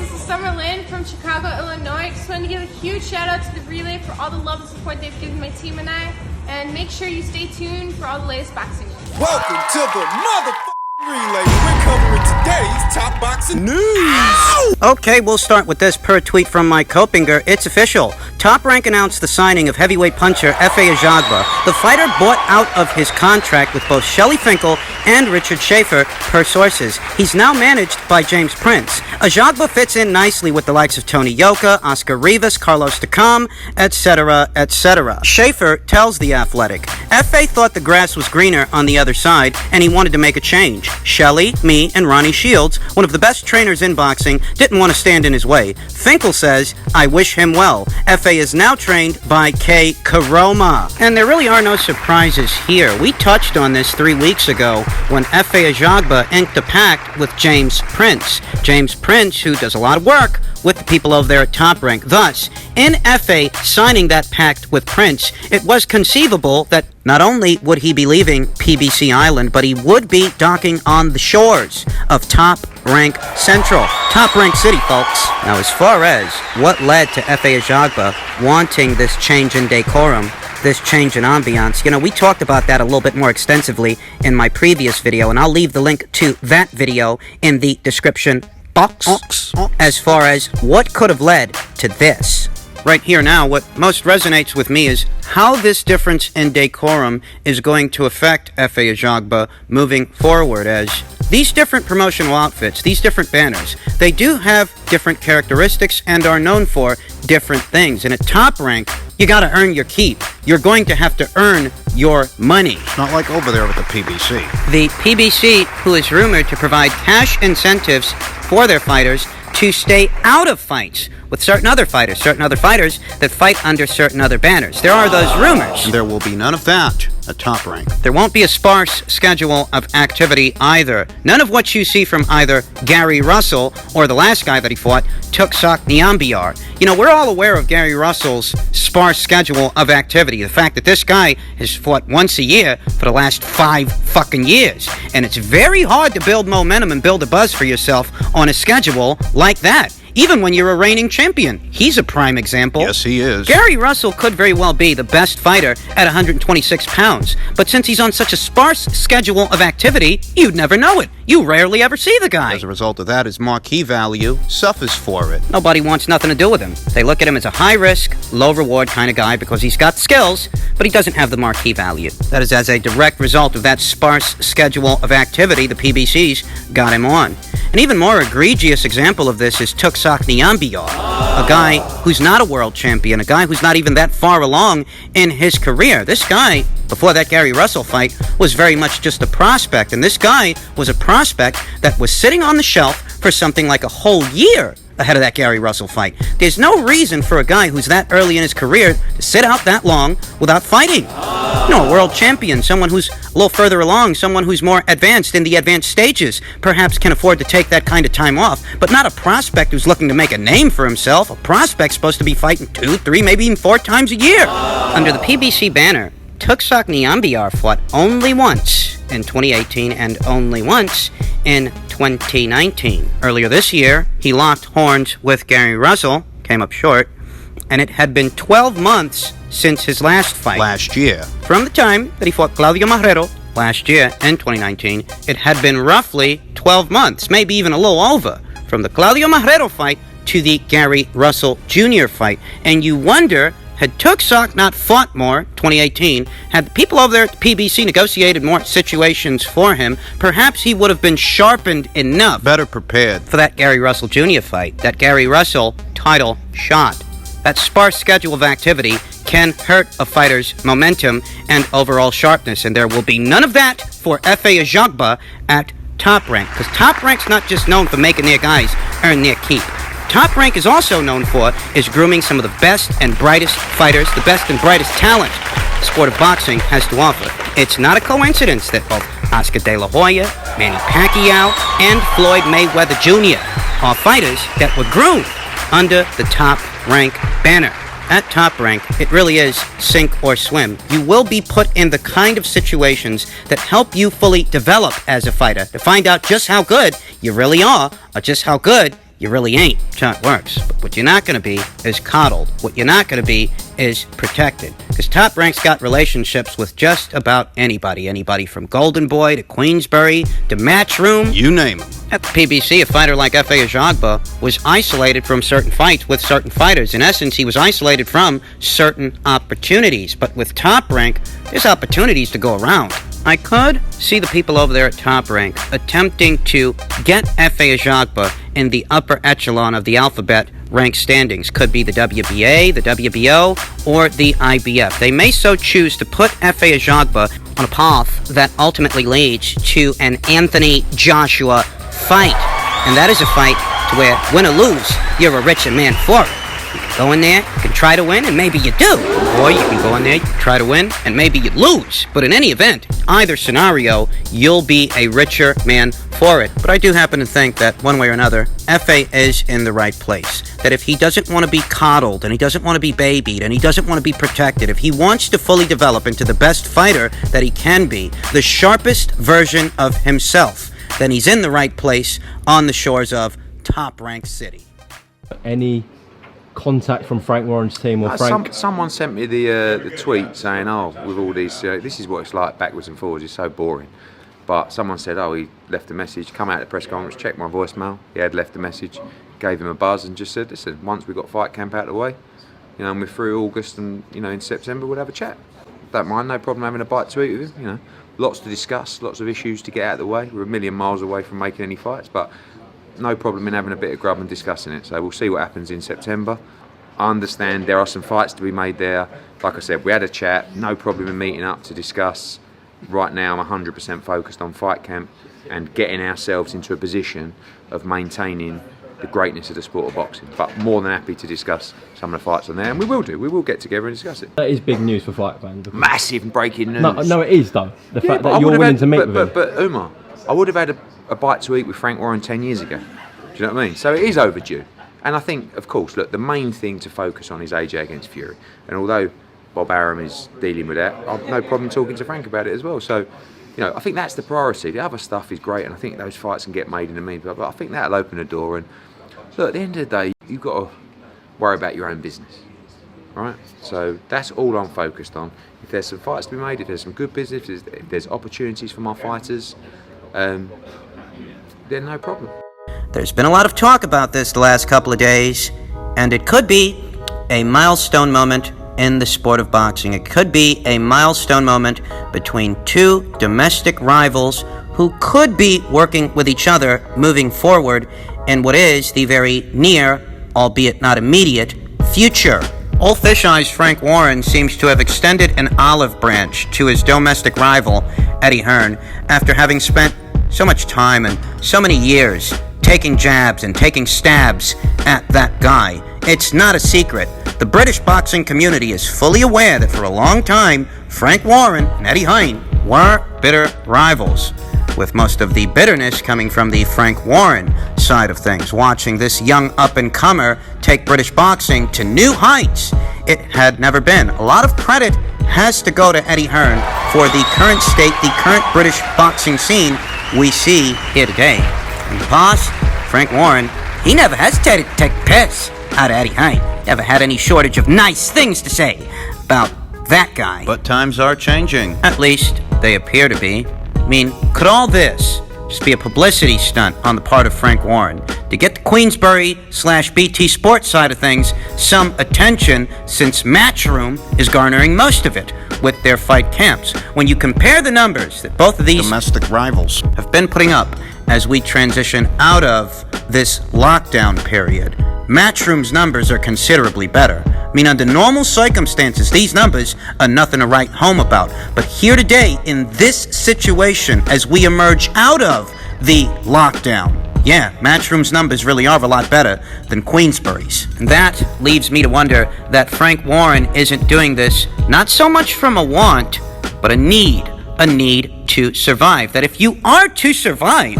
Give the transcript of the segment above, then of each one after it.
this is Summer Lynn from Chicago, Illinois. Just wanted to give a huge shout out to the Relay for all the love and support they've given my team and I. And make sure you stay tuned for all the latest boxing news. Welcome to the motherfucking Relay. We're covering today's top boxing news. Ow! Okay, we'll start with this per tweet from Mike Kopinger. It's official. Top Rank announced the signing of heavyweight puncher F.A. Ajagba. The fighter bought out of his contract with both Shelly Finkel and Richard Schaefer, per sources. He's now managed by James Prince. Ajagba fits in nicely with the likes of Tony Yoka, Oscar Rivas, Carlos Takam, etc., etc. Schaefer tells The Athletic, F.A. thought the grass was greener on the other side, and he wanted to make a change. Shelly, me, and Ronnie Shields, one of the best trainers in boxing, didn't want to stand in his way. Finkel says, I wish him well. F.A. is now trained by K. Karoma. And there really are no surprises here. We touched on this 3 weeks ago when F.A. Ajagba inked a pact with James Prince. James Prince, who does a lot of work with the people over there at Top Rank. Thus, in F.A. signing that pact with Prince, it was conceivable that not only would he be leaving PBC Island, but he would be docking on the shores of Top Rank Central. Top Rank City, folks. Now, as far as what led to F.A. Ajagba wanting this change in decorum, this change in ambiance, we talked about that a little bit more extensively in my previous video, and I'll leave the link to that video in the description box as far as what could have led to this. Right here now, what most resonates with me is how this difference in decorum is going to affect F.A. Ajagba moving forward, as these different promotional outfits, these different banners, they do have different characteristics and are known for different things. And at Top Rank, you gotta earn your keep. You're going to have to earn your money. Not like over there with the PBC. The PBC, who is rumored to provide cash incentives for their fighters to stay out of fights with certain other fighters that fight under certain other banners. There are those rumors. There will be none of that at Top Rank. There won't be a sparse schedule of activity either. None of what you see from either Gary Russell or the last guy that he fought, Tuksak Niambiar. We're all aware of Gary Russell's sparse schedule of activity. The fact that this guy has fought once a year for the last 5 fucking years. And it's very hard to build momentum and build a buzz for yourself on a schedule like that. Even when you're a reigning champion. He's a prime example. Yes, he is. Gary Russell could very well be the best fighter at 126 pounds. But since he's on such a sparse schedule of activity, you'd never know it. You rarely ever see the guy. As a result of that, his marquee value suffers for it. Nobody wants nothing to do with him. They look at him as a high-risk, low-reward kind of guy because he's got skills, but he doesn't have the marquee value. That is as a direct result of that sparse schedule of activity the PBCs got him on. An even more egregious example of this is Tuksak Niambiar, a guy who's not a world champion, a guy who's not even that far along in his career. This guy, before that Gary Russell fight, was very much just a prospect, and this guy was a prospect that was sitting on the shelf for something like a whole year ahead of that Gary Russell fight. There's no reason for a guy who's that early in his career to sit out that long without fighting. A world champion, someone who's a little further along, someone who's more advanced in the advanced stages, perhaps can afford to take that kind of time off, but not a prospect who's looking to make a name for himself. A prospect's supposed to be fighting 2, 3, maybe even 4 times a year. Under the PBC banner, Tuksak Niambiar fought only once in 2018 and only once in 2019. Earlier this year, he locked horns with Gary Russell, came up short, and it had been 12 months since his last fight. Last year. From the time that he fought Claudio Marrero last year in 2019, it had been roughly 12 months, maybe even a little over, from the Claudio Marrero fight to the Gary Russell Jr. fight. And you wonder, had Tuksak not fought more, 2018, had the people over there at the PBC negotiated more situations for him, perhaps he would have been sharpened enough. Better prepared. For that Gary Russell Jr. fight, that Gary Russell title shot. That sparse schedule of activity can hurt a fighter's momentum and overall sharpness, and there will be none of that for F.A. Ajagba at Top Rank, because Top Rank's not just known for making their guys earn their keep. Top Rank is also known for is grooming some of the best and brightest fighters, the best and brightest talent the sport of boxing has to offer. It's not a coincidence that both Oscar De La Hoya, Manny Pacquiao, and Floyd Mayweather Jr. are fighters that were groomed under the Top Rank banner. At Top Rank, it really is sink or swim. You will be put in the kind of situations that help you fully develop as a fighter, to find out just how good you really are, or just how good you really ain't. That's how it works. But what you're not going to be is coddled. What you're not going to be is protected. Because Top Rank's got relationships with just about anybody. Anybody from Golden Boy to Queensberry to Matchroom. You name them. At the PBC, a fighter like F.A. Ajagba was isolated from certain fights with certain fighters. In essence, he was isolated from certain opportunities. But with Top Rank, there's opportunities to go around. I could see the people over there at Top Rank attempting to get F.A. Ajagba in the upper echelon of the alphabet rank standings. Could be the WBA, the WBO, or the IBF. They may so choose to put F.A. Ajagba on a path that ultimately leads to an Anthony Joshua fight. And that is a fight to where, win or lose, you're a richer man for it. You can go in there, you can try to win, and maybe you do. Or you can go in there, you can try to win, and maybe you lose. But in any event, either scenario, you'll be a richer man for it. But I do happen to think that, one way or another, F.A. is in the right place. That if he doesn't want to be coddled, and he doesn't want to be babied, and he doesn't want to be protected, if he wants to fully develop into the best fighter that he can be, the sharpest version of himself, then he's in the right place on the shores of Top Rank City. Any contact from Frank Warren's team or Frank? Someone sent me the tweet saying, oh, with all these, this is what it's like backwards and forwards, it's so boring. But someone said, oh, he left a message, come out at the press conference, check my voicemail. He had left a message, gave him a buzz and just said, listen, once we've got fight camp out of the way, and we're through August and, in September, we'll have a chat. Don't mind, no problem having a bite to eat with him, Lots to discuss, lots of issues to get out of the way. We're a million miles away from making any fights, but no problem in having a bit of grub and discussing it. So we'll see what happens in September. I understand there are some fights to be made there. Like I said, we had a chat, no problem in meeting up to discuss. Right now I'm 100% focused on fight camp and getting ourselves into a position of maintaining the greatness of the sport of boxing. But more than happy to discuss some of the fights on there, and we will get together and discuss it. That is big news for Fight Fan. Massive breaking news. No, it is though. The fact that you're willing to meet with him. But Umar, I would have had a bite to eat with Frank Warren 10 years ago. Do you know what I mean? So it is overdue. And I think, of course, look, the main thing to focus on is AJ against Fury. And although Bob Arum is dealing with that, I've no problem talking to Frank about it as well. So, I think that's the priority. The other stuff is great, and I think those fights can get made in the media. But I think that'll open the door. And look, at the end of the day, you've got to worry about your own business. All right? So that's all I'm focused on. If there's some fights to be made, if there's some good business, if there's opportunities for my fighters, then no problem. There's been a lot of talk about this the last couple of days, and it could be a milestone moment in the sport of boxing. It could be a milestone moment between two domestic rivals who could be working with each other moving forward in what is the very near, albeit not immediate, future. Old Fish Eyes Frank Warren seems to have extended an olive branch to his domestic rival, Eddie Hearn, after having spent so much time and so many years taking jabs and taking stabs at that guy. It's not a secret. The British boxing community is fully aware that for a long time, Frank Warren and Eddie Hearn were bitter rivals, with most of the bitterness coming from the Frank Warren side of things. Watching this young up-and-comer take British boxing to new heights it had never been. A lot of credit has to go to Eddie Hearn for the current state, the current British boxing scene we see here today. In the past, Frank Warren, he never hesitated to take piss out of Eddie Hearn. Never had any shortage of nice things to say about that guy. But times are changing. At least, they appear to be. I mean, could all this just be a publicity stunt on the part of Frank Warren to get the Queensberry/BT Sports side of things some attention, since Matchroom is garnering most of it with their fight camps? When you compare the numbers that both of these Domestic rivals have been putting up as we transition out of this lockdown period, Matchroom's numbers are considerably better. I mean, under normal circumstances, these numbers are nothing to write home about. But here today, in this situation, as we emerge out of the lockdown, yeah, Matchroom's numbers really are a lot better than Queensberry's. And that leaves me to wonder that Frank Warren isn't doing this not so much from a want, but a need to survive. That if you are to survive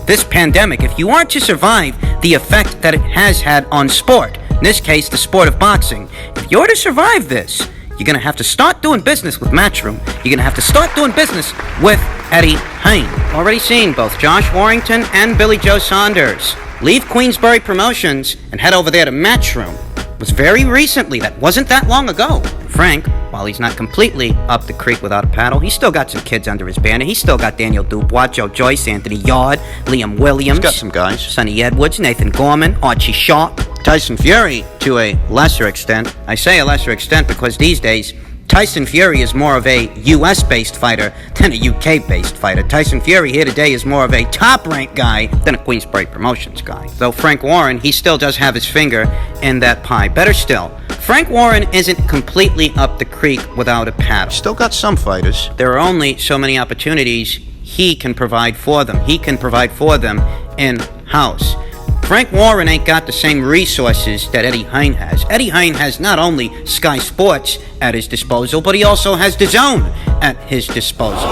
this pandemic, if you are to survive the effect that it has had on sport, in this case, the sport of boxing, if you're to survive this, you're going to have to start doing business with Matchroom. You're going to have to start doing business with Eddie Hearn. Already seen both Josh Warrington and Billy Joe Saunders leave Queensberry Promotions and head over there to Matchroom. It was very recently, that wasn't that long ago. Frank, while he's not completely up the creek without a paddle, he's still got some kids under his banner. He's still got Daniel Dubois, Joe Joyce, Anthony Yard, Liam Williams. He's got some guys. Sonny Edwards, Nathan Gorman, Archie Sharp, Tyson Fury, to a lesser extent. I say a lesser extent because these days, Tyson Fury is more of a US-based fighter than a UK-based fighter. Tyson Fury here today is more of a top-ranked guy than a Queensberry Promotions guy. Though Frank Warren, he still does have his finger in that pie. Better still, Frank Warren isn't completely up the creek without a paddle. Still got some fighters. There are only so many opportunities he can provide for them. He can provide for them in-house. Frank Warren ain't got the same resources that Eddie Hearn has. Eddie Hearn has not only Sky Sports at his disposal, but he also has DAZN at his disposal.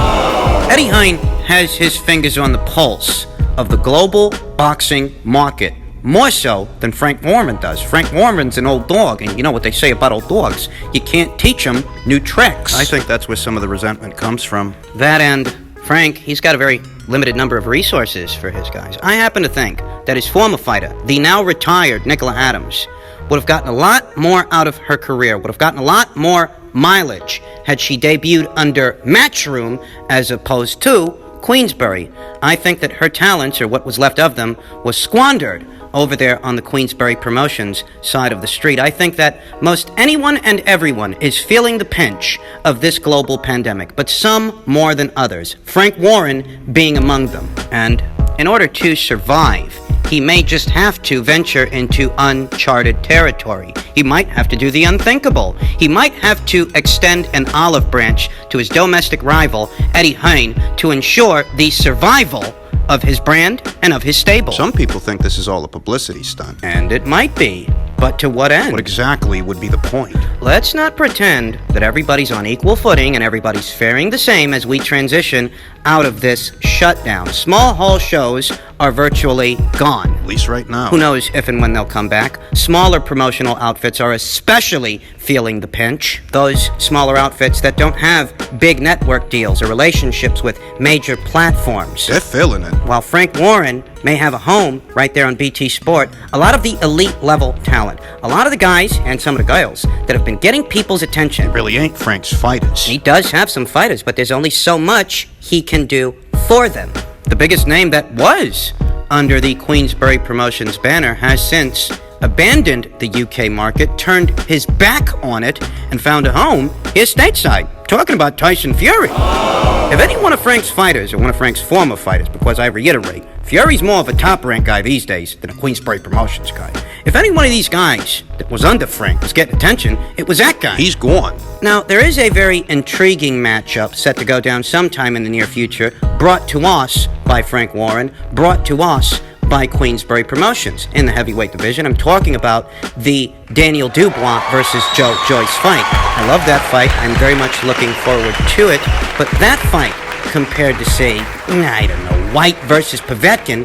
Eddie Hearn has his fingers on the pulse of the global boxing market, more so than Frank Warren does. Frank Warren's an old dog, and you know what they say about old dogs. You can't teach them new tricks. I think that's where some of the resentment comes from. That and Frank, he's got a very limited number of resources for his guys. I happen to think that his former fighter, the now retired Nicola Adams, would have gotten a lot more out of her career, would have gotten a lot more mileage had she debuted under Matchroom as opposed to Queensberry. I think that her talents, or what was left of them, was squandered over there on the Queensberry Promotions side of the street. I think that most anyone and everyone is feeling the pinch of this global pandemic, but some more than others, Frank Warren being among them. And in order to survive, he may just have to venture into uncharted territory. He might have to do the unthinkable. He might have to extend an olive branch to his domestic rival, Eddie Hearn, to ensure the survival of his brand and of his stable. Some people think this is all a publicity stunt. And it might be, but to what end? What exactly would be the point? Let's not pretend that everybody's on equal footing and everybody's faring the same as we transition out of this shutdown. Small hall shows are virtually gone. At least right now. Who knows if and when they'll come back. Smaller promotional outfits are especially feeling the pinch. Those smaller outfits that don't have big network deals or relationships with major platforms. They're feeling it. While Frank Warren may have a home right there on BT Sport, a lot of the elite level talent, a lot of the guys and some of the girls that have been getting people's attention. Really ain't Frank's fighters. He does have some fighters, but there's only so much he can do for them. The biggest name that was under the Queensberry Promotions banner has since abandoned the UK market, turned his back on it, and found a home here stateside. Talking about Tyson Fury. If any one of Frank's fighters, or one of Frank's former fighters, because I reiterate, Fury's more of a top-ranked guy these days than a Queensberry Promotions guy. If any one of these guys that was under Frank was getting attention, it was that guy. He's gone. Now, there is a very intriguing matchup set to go down sometime in the near future, brought to us by Frank Warren, brought to us by Queensberry Promotions in the heavyweight division. I'm talking about the Daniel Dubois versus Joe Joyce fight. I love that fight. I'm very much looking forward to it. But that fight, compared to, say, I don't know, White versus Povetkin,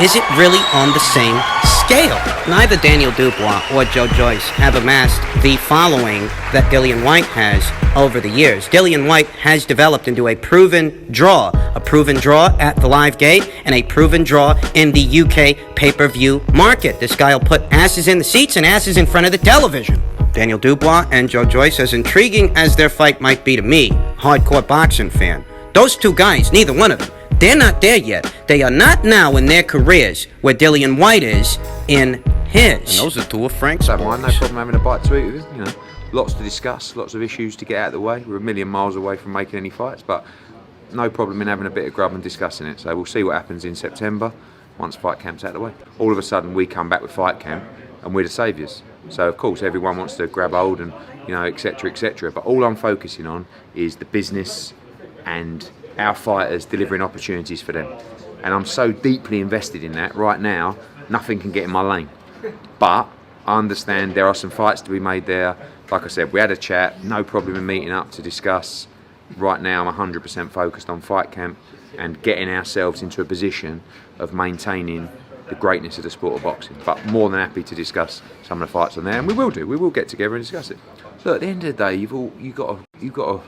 is it really on the same scale? Neither Daniel Dubois or Joe Joyce have amassed the following that Dillian Whyte has over the years. Dillian Whyte has developed into a proven draw at the live gate and a proven draw in the UK pay-per-view market. This guy will put asses in the seats and asses in front of the television. Daniel Dubois and Joe Joyce, as intriguing as their fight might be to me, hardcore boxing fan, those two guys, neither one of them, they're not there yet. They are not now in their careers where Dillian Whyte is in his. And those are two of Frank's So boys. no problem having a bite to eat with, you know. Lots to discuss, lots of issues to get out of the way. We're a million miles away from making any fights, but no problem in having a bit of grub and discussing it. So we'll see what happens in September once fight camp's out of the way. All of a sudden we come back with fight camp and we're the saviours. So of course everyone wants to grab hold and, you know, etc, etc. But all I'm focusing on is the business and our fighters delivering opportunities for them. And I'm so deeply invested in that right now, nothing can get in my lane. But I understand there are some fights to be made there. Like I said, we had a chat, no problem in meeting up to discuss. Right now I'm 100% focused on fight camp and getting ourselves into a position of maintaining the greatness of the sport of boxing. But more than happy to discuss some of the fights on there, and we will get together and discuss it. Look, at the end of the day, you've got to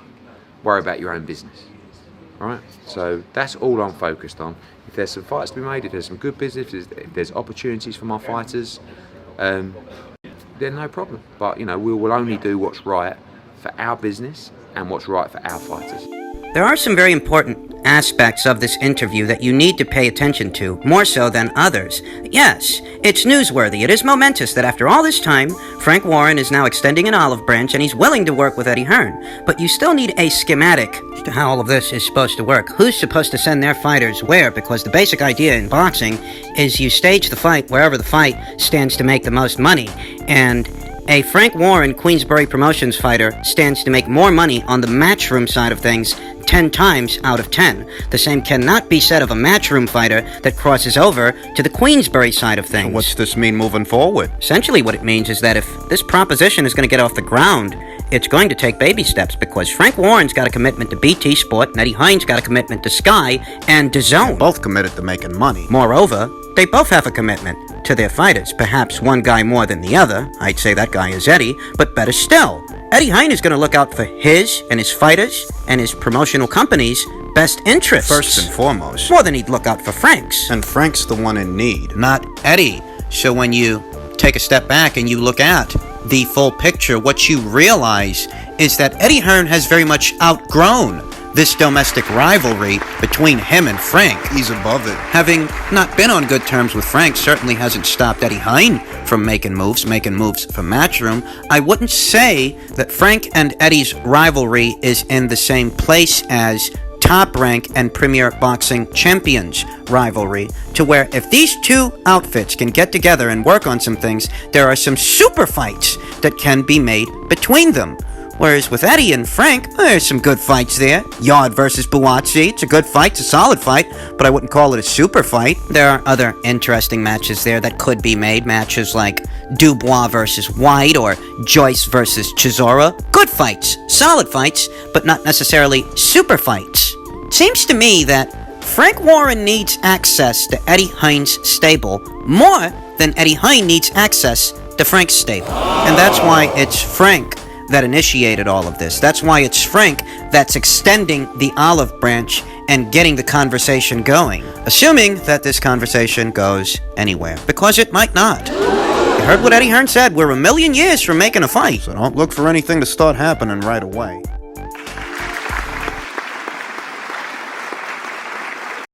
worry about your own business. All right, so that's all I'm focused on. If there's some fights to be made, if there's some good business, if there's opportunities for my fighters, then no problem. But you know, we will only do what's right for our business and what's right for our fighters. There are some very important aspects of this interview that you need to pay attention to, more so than others. Yes, it's newsworthy. It is momentous that after all this time, Frank Warren is now extending an olive branch and he's willing to work with Eddie Hearn. But you still need a schematic as to how all of this is supposed to work. Who's supposed to send their fighters where? Because the basic idea in boxing is you stage the fight wherever the fight stands to make the most money. And a Frank Warren Queensberry Promotions fighter stands to make more money on the matchroom side of things 10 times out of 10. The same cannot be said of a matchroom fighter that crosses over to the Queensberry side of things. What's this mean moving forward? Essentially what it means is that if this proposition is going to get off the ground, it's going to take baby steps, because Frank Warren's got a commitment to BT Sport and Eddie Hearn's got a commitment to Sky and DAZN. Both committed to making money. Moreover, they both have a commitment to their fighters. Perhaps one guy more than the other. I'd say that guy is Eddie, but better still, Eddie Hearn is going to look out for his and his fighters and his promotional company's best interests. First and foremost. More than he'd look out for Frank's. And Frank's the one in need. Not Eddie. So when you take a step back and you look at the full picture, what you realize is that Eddie Hearn has very much outgrown this domestic rivalry between him and Frank. He's above it. Having not been on good terms with Frank certainly hasn't stopped Eddie Hearn from making moves for Matchroom. I wouldn't say that Frank and Eddie's rivalry is in the same place as Top Rank and Premier Boxing Champions rivalry, to where if these two outfits can get together and work on some things, there are some super fights that can be made between them. Whereas with Eddie and Frank, there's some good fights there. Yard versus Buatsi, it's a good fight, it's a solid fight, but I wouldn't call it a super fight. There are other interesting matches there that could be made, matches like Dubois versus White or Joyce versus Chisora. Good fights, solid fights, but not necessarily super fights. It seems to me that Frank Warren needs access to Eddie Hearn's stable more than Eddie Hearn needs access to Frank's stable. And that's why it's Frank that initiated all of this. That's why it's Frank that's extending the olive branch and getting the conversation going. Assuming that this conversation goes anywhere, because it might not. You heard what Eddie Hearn said, we're a million years from making a fight. So don't look for anything to start happening right away.